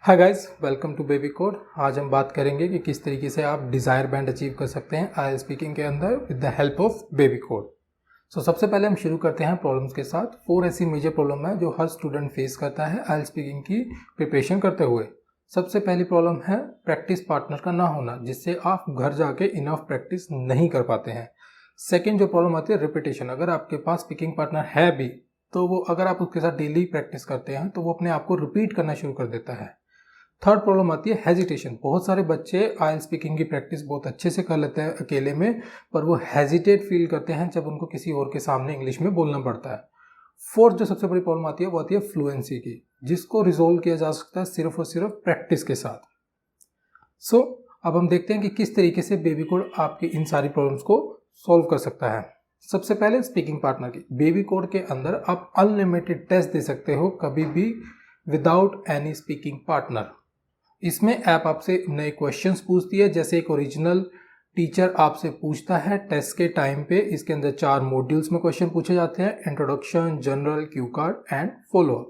Hi guys, welcome to Baby Code. आज हम बात करेंगे कि किस तरीके से आप डिज़ायर बैंड अचीव कर सकते हैं आईएलटीएस स्पीकिंग के अंदर with the help of baby code. सबसे पहले हम शुरू करते हैं प्रॉब्लम्स के साथ। 4 ऐसी मेजर प्रॉब्लम है जो हर स्टूडेंट फेस करता है आईएलटीएस स्पीकिंग की प्रिपरेशन करते हुए। सबसे पहली प्रॉब्लम है प्रैक्टिस पार्टनर का ना होना, जिससे आप घर जाके इनफ प्रैक्टिस नहीं कर पाते हैं। सेकेंड जो प्रॉब्लम आती है रिपीटेशन। अगर आपके पास स्पीकिंग पार्टनर है भी तो वो अगर आप उसके साथ डेली प्रैक्टिस करते हैं तो वो अपने आप को रिपीट करना शुरू कर देता है। थर्ड प्रॉब्लम आती है हेजिटेशन। बहुत सारे बच्चे आईएलटीएस स्पीकिंग की प्रैक्टिस बहुत अच्छे से कर लेते हैं अकेले में, पर वो हेजिटेट फील करते हैं जब उनको किसी और के सामने इंग्लिश में बोलना पड़ता है। फोर्थ जो सबसे बड़ी प्रॉब्लम आती है वो आती है फ्लुएंसी की, जिसको रिजोल्व किया जा सकता है सिर्फ और सिर्फ प्रैक्टिस के साथ। अब हम देखते हैं कि किस तरीके से बेबी कोड आपकी इन सारी प्रॉब्लम्स को सॉल्व कर सकता है। सबसे पहले स्पीकिंग पार्टनर की। बेबी कोड के अंदर आप अनलिमिटेड टेस्ट दे सकते हो कभी भी विदाउट एनी स्पीकिंग पार्टनर। इसमें ऐप आपसे नए क्वेश्चंस पूछती है, जैसे एक ओरिजिनल टीचर आपसे पूछता है टेस्ट के टाइम पे। इसके अंदर 4 मॉड्यूल्स में क्वेश्चन पूछे जाते हैं: introduction, general, Q card and follow up.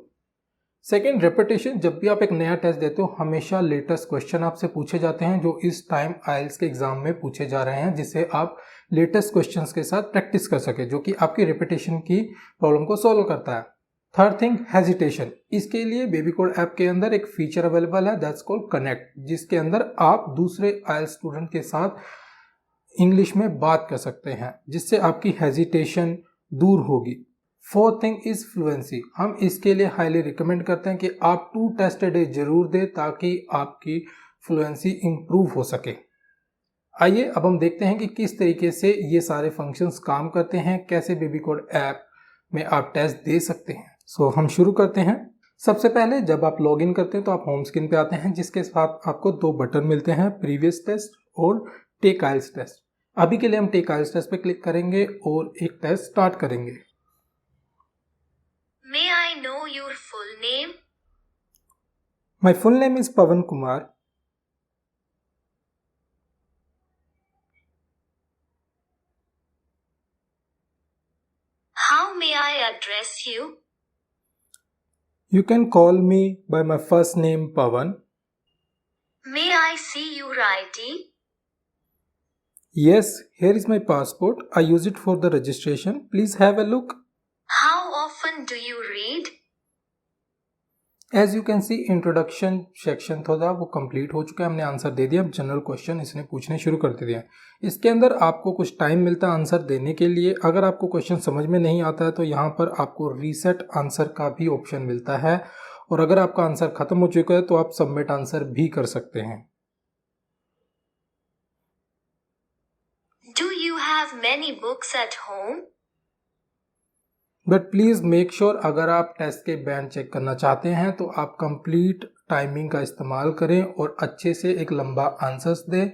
Second repetition. जब भी आप एक नया टेस्ट देते हो हमेशा लेटेस्ट क्वेश्चन आपसे पूछे जाते हैं जो इस टाइम आईएलटीएस के एग्जाम में पूछे जा रहे हैं, जिससे आप लेटेस्ट क्वेश्चंस के साथ प्रैक्टिस कर सके, जो कि आपकी रेपिटेशन की प्रॉब्लम को सॉल्व करता है। Third thing hesitation. इसके लिए बेबी कोड ऐप के अंदर एक फीचर अवेलेबल है दैट्स कॉल्ड कनेक्ट, जिसके अंदर आप दूसरे आईएलटीएस स्टूडेंट के साथ इंग्लिश में बात कर सकते हैं, जिससे आपकी हेजिटेशन दूर होगी। Fourth thing is fluency. हम इसके लिए हाईली रिकमेंड करते हैं कि आप 2 टेस्ट डे जरूर दें ताकि आपकी फ्लुएंसी इंप्रूव हो सके। आइए अब हम देखते हैं कि किस तरीके से ये सारे फंक्शंस काम करते हैं, कैसे बेबी कोड ऐप में आप टेस्ट दे सकते हैं। हम शुरू करते हैं। सबसे पहले जब आप लॉग इन करते हैं तो आप होम स्क्रीन पे आते हैं, जिसके साथ आपको 2 बटन मिलते हैं, प्रीवियस टेस्ट और टेक आईएलटीएस टेस्ट। अभी के लिए हम टेक आईएलटीएस टेस्ट पे क्लिक करेंगे और एक टेस्ट स्टार्ट करेंगे। May I know your full name? My full name is Pavan Kumar. How may I address you? You can call me by my first name Pavan. May I see your ID? Yes, here is my passport. I use it for the registration. Please have a look. How often do you read? As you can see, introduction section था वो complete हो चुका है, हमने answer दे दिया। अब general question इसने पूछने शुरू कर दिया। इसके अंदर आपको कुछ टाइम मिलता है आंसर देने के लिए। अगर आपको क्वेश्चन समझ में नहीं आता है तो यहाँ पर आपको रीसेट आंसर का भी ऑप्शन मिलता है, और अगर आपका आंसर खत्म हो चुका है तो आप सबमिट आंसर भी कर सकते हैं। Do you have many books at home? But please make sure अगर आप टेस्ट के बैंड चेक करना चाहते हैं तो आप कंप्लीट टाइमिंग का इस्तेमाल करें और अच्छे से एक लंबा आंसर्स दें,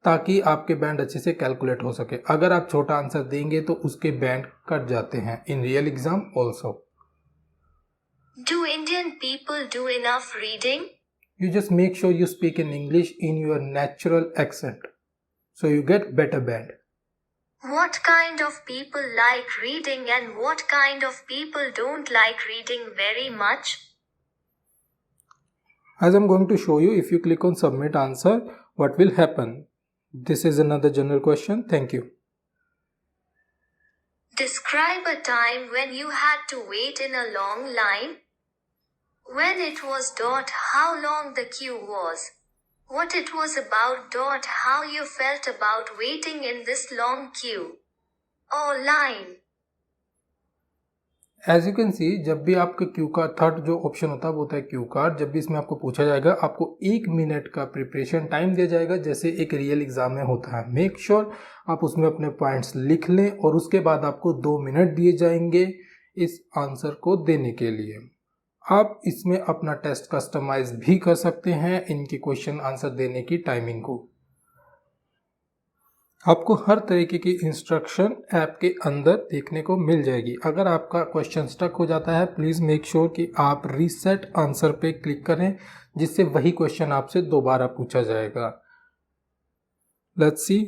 ताकि आपके बैंड अच्छे से कैलकुलेट हो सके। अगर आप छोटा आंसर देंगे तो उसके बैंड कट जाते हैं in real exam also. Do Indian people do enough reading? You just make sure you speak in English in your natural accent, so you get better band. What kind of people like reading and what kind of people don't like reading very much? As I'm going to show you, if you click on submit answer, what will happen? This is another general question. Thank you. Describe a time when you had to wait in a long line. When it was how long the queue was. What it was about how you felt about waiting in this long queue or line. As you can see, जब भी आपका Q card, third जो option होता है वो होता है Q card. जब भी इसमें आपको पूछा जाएगा आपको 1 मिनट का प्रिपरेशन टाइम दिया जाएगा, जैसे एक रियल एग्जाम में होता है। मेक श्योर आप उसमें अपने पॉइंट्स लिख लें और उसके बाद आपको 2 मिनट दिए जाएंगे इस आंसर को देने के लिए। आप इसमें अपना टेस्ट कस्टमाइज भी कर सकते हैं इनके क्वेश्चन आंसर देने की टाइमिंग को। आपको हर तरीके की इंस्ट्रक्शन ऐप के अंदर देखने को मिल जाएगी। अगर आपका क्वेश्चन स्टक हो जाता है प्लीज़ मेक श्योर कि आप रीसेट आंसर पे क्लिक करें, जिससे वही क्वेश्चन आपसे दोबारा पूछा जाएगा। Let's see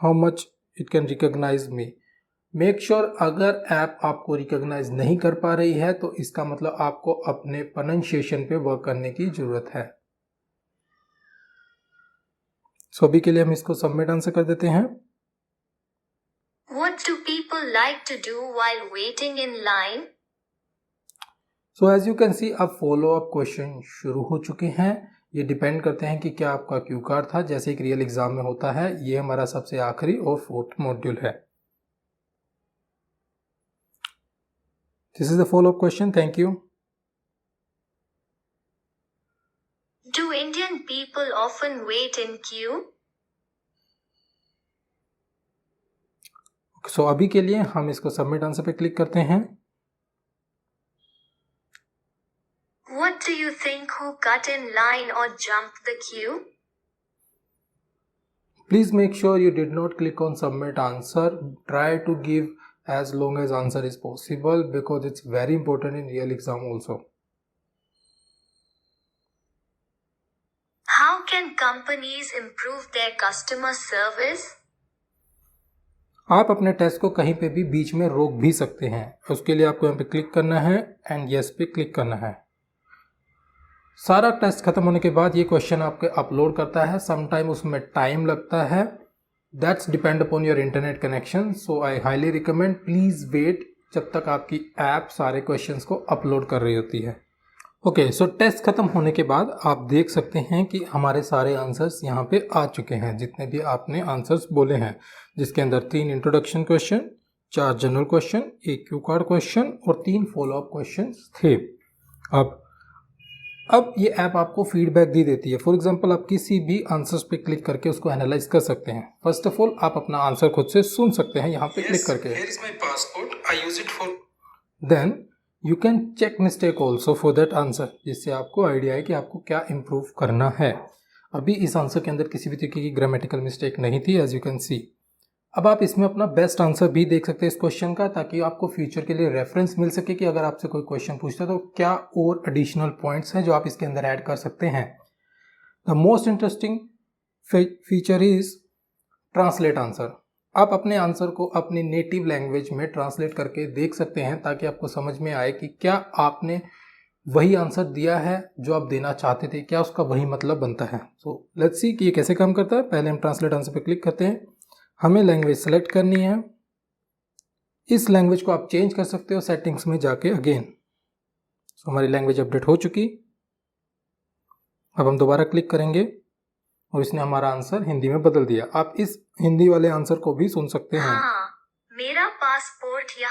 how much it can recognise me. Make sure अगर ऐप आपको रिकॉग्नाइज नहीं कर पा रही है तो इसका मतलब आपको अपने प्रोनाउंसिएशन पे वर्क करने की ज़रूरत है। सो अभी के लिए हम इसको सबमिट आंसर कर देते हैं। What do people like to do while waiting in line? So as you can see अब फॉलो अप क्वेश्चन शुरू हो चुके हैं। ये डिपेंड करते हैं कि क्या आपका क्यू कार्ड था, जैसे एक रियल एग्जाम में होता है। ये हमारा सबसे आखिरी और 4th मॉड्यूल है। This is the follow up question. Thank you. Do Indian people often wait in queue? सो अभी के लिए हम इसको सबमिट आंसर पे क्लिक करते हैं। What do you think, who cut in line or jumped the queue? Please make sure you did not click on submit answer. Try to give as long as answer is possible because it's very important in real exam also. How can companies improve their customer service? आप अपने test को कहीं पे भी बीच में रोक भी सकते हैं। उसके लिए आपको यहाँ पे क्लिक करना है एंड यस पे क्लिक करना है। सारा टेस्ट खत्म होने के बाद ये क्वेश्चन आपके अपलोड करता है। समटाइम उसमें टाइम लगता है। That's depend upon your internet connection. So I highly recommend please wait जब तक आपकी ऐप सारे क्वेश्चंस को अपलोड कर रही होती है। ओके, सो टेस्ट खत्म होने के बाद आप देख सकते हैं कि हमारे सारे आंसर्स यहाँ पे आ चुके हैं, जितने भी आपने आंसर्स बोले हैं, जिसके अंदर 3 introduction question, 4 general question, 1 Q card question और 3 फॉलो अप क्वेश्चन थे। अब ये ऐप आपको फीडबैक भी देती है। फॉर एग्जांपल आप किसी भी आंसर्स पे क्लिक करके उसको एनालाइज कर सकते हैं। फर्स्ट ऑफ ऑल आप अपना आंसर खुद से सुन सकते हैं यहाँ पे क्लिक करके। Here is my passport. I use it for... Then you can check mistake also for that answer, जिससे आपको आइडिया है कि आपको क्या इम्प्रूव करना है। अभी इस आंसर के अंदर किसी भी तरीके की ग्रामेटिकल मिस्टेक नहीं थी, एज यू कैन सी। अब आप इसमें अपना बेस्ट आंसर भी देख सकते हैं इस क्वेश्चन का, ताकि आपको फ्यूचर के लिए रेफरेंस मिल सके कि अगर आपसे कोई क्वेश्चन पूछता है तो क्या और एडिशनल पॉइंट्स हैं जो आप इसके अंदर ऐड कर सकते हैं। The most interesting feature is translate answer. आप अपने आंसर को अपनी नेटिव लैंग्वेज में ट्रांसलेट करके देख सकते हैं, ताकि आपको समझ में आए कि क्या आपने वही आंसर दिया है जो आप देना चाहते थे, क्या उसका वही मतलब बनता है। सो लेट्स सी कि ये कैसे काम करता है। पहले हम ट्रांसलेट आंसर पे क्लिक करते हैं। हमें लैंग्वेज सेलेक्ट करनी है। इस लैंग्वेज को आप चेंज कर सकते हो सेटिंग्स में जाके अगेन। सो हमारी लैंग्वेज अपडेट हो चुकी। अब हम दोबारा क्लिक करेंगे और इसने हमारा आंसर हिंदी में बदल दिया। आप इस हिंदी वाले आंसर को भी सुन सकते हैं। हाँ, मेरा पासपोर्ट या।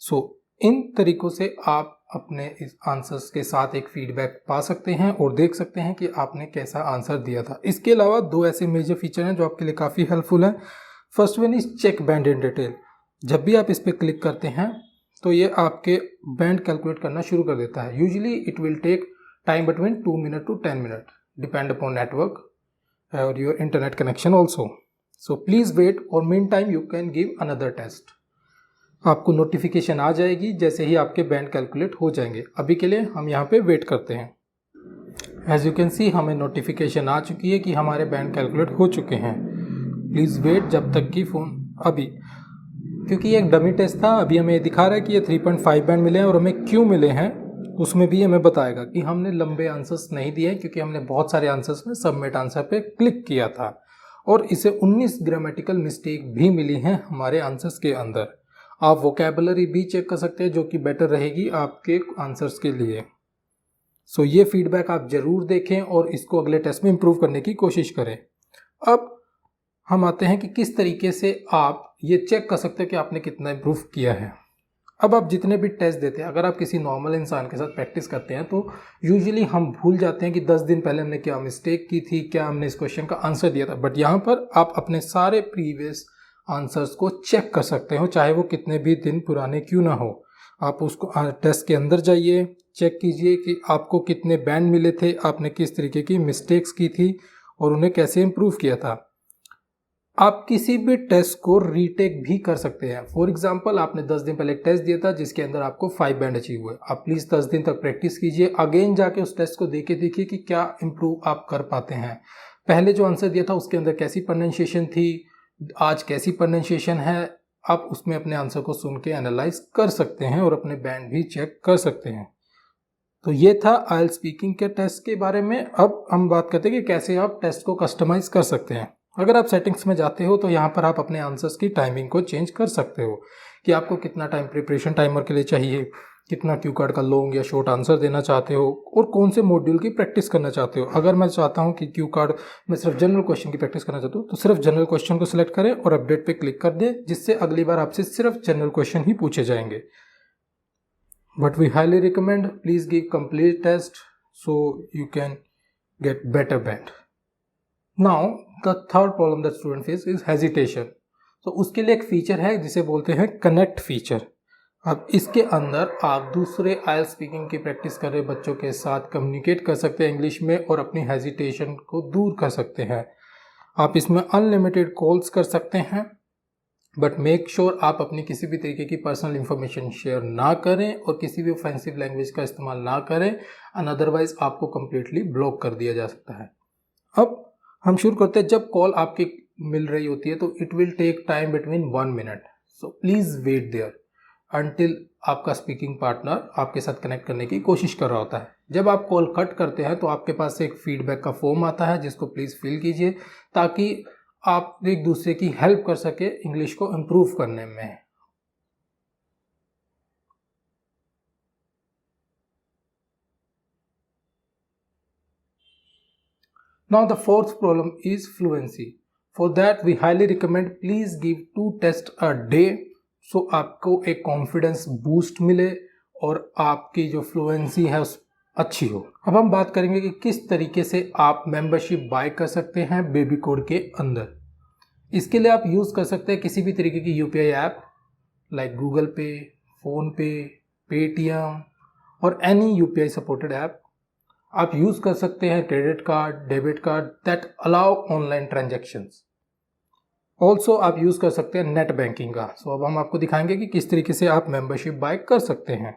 सो इन तरीकों से आप अपने इस आंसर्स के साथ एक फीडबैक पा सकते हैं और देख सकते हैं कि आपने कैसा आंसर दिया था। इसके अलावा 2 ऐसे मेजर फीचर हैं जो आपके लिए काफ़ी हेल्पफुल है। First one is check band in detail. जब भी आप इस पर क्लिक करते हैं तो ये आपके बैंड कैलकुलेट करना शुरू कर देता है। Usually it will take time between 2 minute to 10 minute depend upon network और your internet connection also. So please wait और mean time you can give another test. आपको नोटिफिकेशन आ जाएगी जैसे ही आपके बैंड कैलकुलेट हो जाएंगे। अभी के लिए हम यहाँ पे वेट करते हैं। एज यू कैन सी हमें नोटिफिकेशन आ चुकी है कि हमारे बैंड कैलकुलेट हो चुके हैं। प्लीज़ वेट जब तक कि फ़ोन अभी, क्योंकि ये एक डमी टेस्ट था, अभी हमें दिखा रहा है कि ये 3.5 बैंड मिले हैं और हमें क्यों मिले हैं उसमें भी हमें बताएगा कि हमने लंबे आंसर्स नहीं दिए हैं, क्योंकि हमने बहुत सारे आंसर्स में सबमिट आंसर पे क्लिक किया था और इसे 19 ग्रामेटिकल मिस्टेक भी मिली हैं हमारे आंसर्स के अंदर। आप वोकैबुलरी भी चेक कर सकते हैं जो कि बेटर रहेगी आपके आंसर्स के लिए। सो ये फीडबैक आप ज़रूर देखें और इसको अगले टेस्ट में इम्प्रूव करने की कोशिश करें। अब हम आते हैं कि किस तरीके से आप ये चेक कर सकते हैं कि आपने कितना इम्प्रूव किया है। अब आप जितने भी टेस्ट देते हैं, अगर आप किसी नॉर्मल इंसान के साथ प्रैक्टिस करते हैं तो यूजुअली हम भूल जाते हैं कि 10 दिन पहले हमने क्या मिस्टेक की थी, क्या हमने इस क्वेश्चन का आंसर दिया था। बट यहाँ पर आप अपने सारे प्रीवियस आंसर्स को चेक कर सकते हो, चाहे वो कितने भी दिन पुराने क्यों ना हो। आप उसको टेस्ट के अंदर जाइए, चेक कीजिए कि आपको कितने बैंड मिले थे, आपने किस तरीके की मिस्टेक्स की थी और उन्हें कैसे इम्प्रूव किया था। आप किसी भी टेस्ट को रीटेक भी कर सकते हैं। फॉर एग्जांपल आपने 10 दिन पहले एक टेस्ट दिया था जिसके अंदर आपको 5 बैंड अचीव हुए। आप प्लीज़ 10 दिन तक प्रैक्टिस कीजिए, अगेन जाके उस टेस्ट को देके देखिए कि क्या इम्प्रूव आप कर पाते हैं। पहले जो आंसर दिया था उसके अंदर कैसी प्रोनाउंसिएशन थी, आज कैसी प्रोनाउंसिएशन है, आप उसमें अपने आंसर को सुन के एनालाइज कर सकते हैं और अपने बैंड भी चेक कर सकते हैं। तो ये था आइल स्पीकिंग के टेस्ट के बारे में। अब हम बात करते हैं कि कैसे आप टेस्ट को कस्टमाइज कर सकते हैं। अगर आप सेटिंग्स में जाते हो तो यहाँ पर आप अपने आंसर्स की टाइमिंग को चेंज कर सकते हो कि आपको कितना टाइम प्रिपरेशन टाइमर के लिए चाहिए, कितना क्यू कार्ड का लॉन्ग या शॉर्ट आंसर देना चाहते हो और कौन से मॉड्यूल की प्रैक्टिस करना चाहते हो। अगर मैं चाहता हूँ कि क्यू कार्ड में सिर्फ जनरल क्वेश्चन की प्रैक्टिस करना चाहता हूँ तो सिर्फ जनरल क्वेश्चन को सिलेक्ट करें और अपडेट पे क्लिक कर दें, जिससे अगली बार आपसे सिर्फ जनरल क्वेश्चन ही पूछे जाएंगे। But we highly recommend please give complete test so you can get better band. Now the third problem that student face is hesitation. तो उसके लिए एक फीचर है जिसे बोलते हैं कनेक्ट फीचर। अब इसके अंदर आप दूसरे आइल स्पीकिंग की प्रैक्टिस कर रहे बच्चों के साथ कम्युनिकेट कर सकते हैं इंग्लिश में और अपनी हेजिटेशन को दूर कर सकते हैं। आप इसमें अनलिमिटेड कॉल्स कर सकते हैं, बट मेक श्योर आप अपनी किसी भी तरीके की पर्सनल इंफॉर्मेशन शेयर ना करें और किसी भी ऑफेंसिव लैंग्वेज का इस्तेमाल ना करें, एंड अदरवाइज आपको कम्प्लीटली ब्लॉक कर दिया जा सकता है। अब हम शुरू करते हैं। जब कॉल आपकी मिल रही होती है तो it will take time between 1 minute, so please wait there until आपका स्पीकिंग पार्टनर आपके साथ कनेक्ट करने की कोशिश कर रहा होता है। जब आप कॉल कट करते हैं तो आपके पास एक फीडबैक का फॉर्म आता है जिसको प्लीज फिल कीजिए ताकि आप एक दूसरे की हेल्प कर सके इंग्लिश को इम्प्रूव करने में। Now the fourth problem is fluency. For that we highly recommend please give 2 tests a day, so आपको एक कॉन्फिडेंस बूस्ट मिले और आपकी जो फ्लुएंसी है उस अच्छी हो। अब हम बात करेंगे कि किस तरीके से आप मेंबरशिप बाय कर सकते हैं बेबी कोड के अंदर। इसके लिए आप यूज़ कर सकते हैं किसी भी तरीके की यूपीआई ऐप लाइक गूगल पे, फ़ोन पे, पेटीएम और एनी यूपीआई सपोर्टेड ऐप। आप यूज़ कर सकते हैं credit card, debit card that allow online transactions. Also आप यूज़ कर सकते हैं नेट बैंकिंग का। अब हम आपको दिखाएंगे कि किस तरीके से आप मेंबरशिप बाय कर सकते हैं।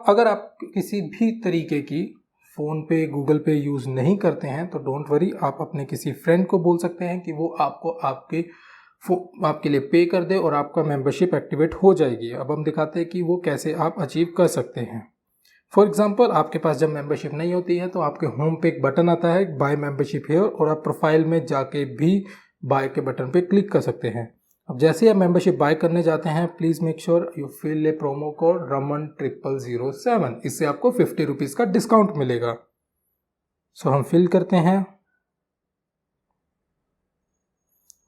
अगर आप किसी भी तरीके की फ़ोन पे, गूगल पे यूज़ नहीं करते हैं तो डोंट वरी, आप अपने किसी फ्रेंड को बोल सकते हैं कि वो आपको आपके लिए पे कर दे और आपका मेंबरशिप एक्टिवेट हो जाएगी। अब हम दिखाते हैं कि वो कैसे आप अचीव कर सकते हैं। फॉर एग्जाम्पल, आपके पास जब मेंबरशिप नहीं होती है तो आपके होम पे एक बटन आता है बाय मेंबरशिप हियर, और आप प्रोफाइल में जाके भी बाय के बटन पे क्लिक कर सकते हैं। अब जैसे आप मेंबरशिप बाय करने जाते हैं please make sure you fill a promo code RAMAN0007। इससे आपको 50 रुपीज़ का डिस्काउंट मिलेगा। हम फिल करते हैं।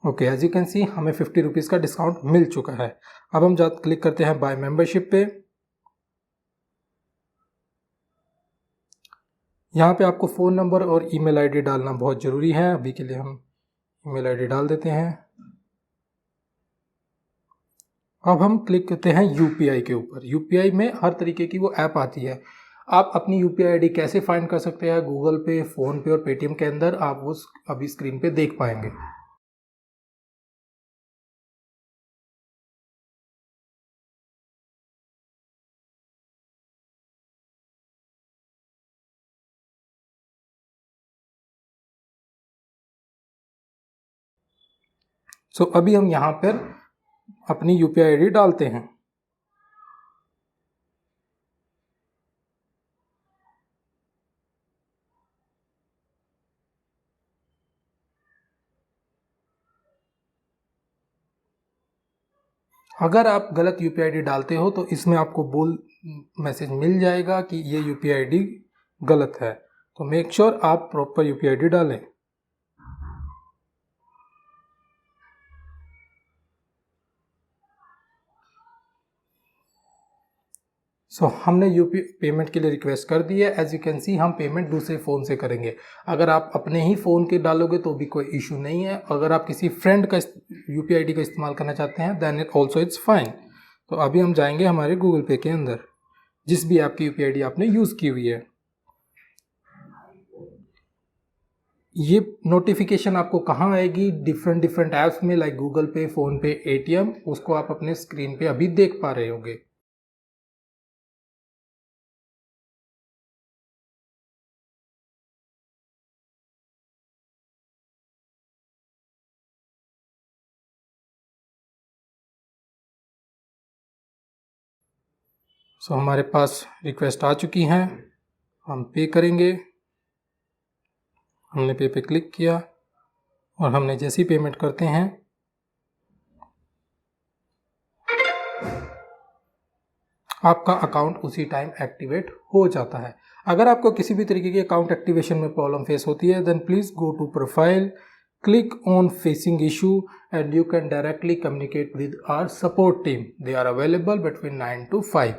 Okay, as you can see हमें 50 रुपीज़ का डिस्काउंट मिल चुका है। अब हम क्लिक करते हैं बाय मेंबरशिप पे। यहाँ पे आपको फ़ोन नंबर और ईमेल आईडी डालना बहुत ज़रूरी है। अभी के लिए हम ईमेल आईडी डाल देते हैं। अब हम क्लिक करते हैं यूपीआई के ऊपर। यूपीआई में हर तरीके की वो ऐप आती है। आप अपनी यूपीआई आईडी कैसे फाइंड कर सकते हैं गूगल पे, फ़ोन पे और पेटीएम के अंदर, आप वो अभी स्क्रीन पे देख पाएंगे। अभी हम यहाँ पर अपनी यूपीआई आईडी डालते हैं। अगर आप गलत यूपीआई आईडी डालते हो तो इसमें आपको मैसेज मिल जाएगा कि ये यूपीआई आईडी गलत है। तो मेक श्योर आप प्रॉपर यूपीआई आईडी डालें। हमने यूपीआई पेमेंट के लिए रिक्वेस्ट कर दी है। एज यू कैन सी हम पेमेंट दूसरे फ़ोन से करेंगे। अगर आप अपने ही फ़ोन के डालोगे तो भी कोई इशू नहीं है। अगर आप किसी फ्रेंड का यूपीआई आईडी का इस्तेमाल करना चाहते हैं then it also it's fine. तो अभी हम जाएंगे हमारे गूगल पे के अंदर, जिस भी आपकी यूपीआई आईडी आपने यूज़ की हुई है। ये नोटिफिकेशन आपको कहाँ आएगी? डिफरेंट ऐप्स में, लाइक गूगल पे, फ़ोन पे, एटीएम। उसको आप अपने स्क्रीन पे अभी देख पा रहे होंगे। सो हमारे पास रिक्वेस्ट आ चुकी हैं, हम पे करेंगे। हमने पे क्लिक किया और हमने जैसे ही पेमेंट करते हैं आपका अकाउंट उसी टाइम एक्टिवेट हो जाता है। अगर आपको किसी भी तरीके की अकाउंट एक्टिवेशन में प्रॉब्लम फेस होती है then please go to profile, click on facing issue and you can directly communicate with our support team. They are available between 9 to 5.